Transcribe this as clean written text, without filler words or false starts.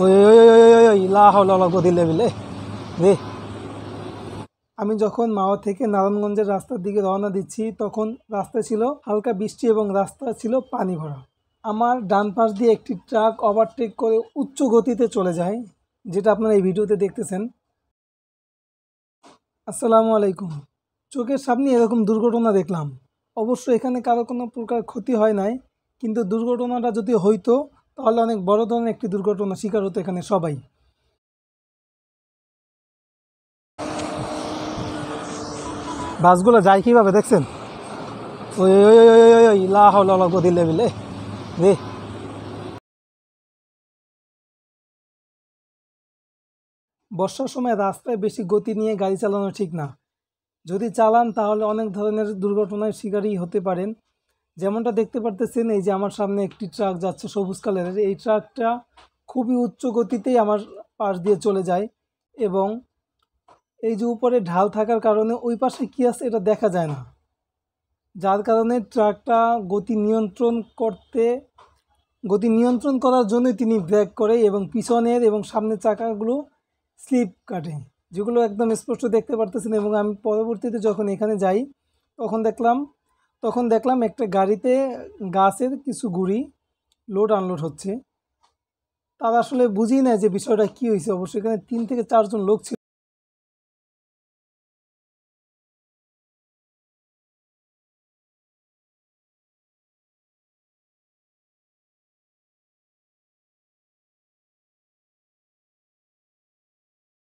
ওই ওই ওই ওই ওই লা হাওলা ওয়ালা কুওয়াতা ইল্লা বিল্লাহ রে। আমি যখন মাওয়া থেকে নারায়ণগঞ্জের রাস্তার দিকে রওনা দিচ্ছি তখন রাস্তা ছিল হালকা বৃষ্টি এবং রাস্তা ছিল পানি ভরা। আমার ডান পাশ দিয়ে একটি ট্রাক ওভারটেক করে উচ্চ গতিতে চলে যায়, যেটা আপনারা এই ভিডিওতে দেখতেছেন। আসসালামু আলাইকুম। চোখের সামনে এরকম দুর্ঘটনা দেখলাম। অবশ্য এখানে কারো কোনো প্রকার ক্ষতি হয় নাই, কিন্তু দুর্ঘটনাটা যদি হইতো তাহলে অনেক বড় ধরনের একটি দুর্ঘটনা শিকার হতো এখানে সবাই। বাসগুলো যায় কীভাবে দেখছেন? ওই ওই ওই ওই ওই ওই লা হাওলা ওয়ালা কুওয়াতা ইল্লা বিল্লাহ রে। বর্ষার সময় রাস্তায় বেশি গতি নিয়ে গাড়ি চালানো ঠিক না। যদি চালান তাহলে অনেক ধরনের দুর্ঘটনার শিকারই হতে পারেন। যেমনটা দেখতে পারতেছেন, এই যে আমার সামনে একটি ট্রাক যাচ্ছে সবুজ কালারের। এই ট্রাকটা খুবই উচ্চ গতিতেই আমার পাশ দিয়ে চলে যায় এবং এই যে উপরে ঢাল থাকার কারণে ওই পাশে কী আছে এটা দেখা যায় না, যার কারণে ট্রাকটা গতি নিয়ন্ত্রণ করার জন্যই তিনি ব্রেক করে এবং পিছনের এবং সামনের চাকাগুলো স্লিপ কাটে, যেগুলো একদম স্পষ্ট দেখতে পারতেছেন। এবং আমি পরবর্তীতে যখন এখানে যাই তখন দেখলাম একটা গাড়িতে গাছের কিছু গুঁড়ি লোড আনলোড হচ্ছে। তারা আসলে বুঝি না যে বিষয়টা কী হয়েছে। অবশ্যই এখানে 3 থেকে 4 জন লোক ছিল।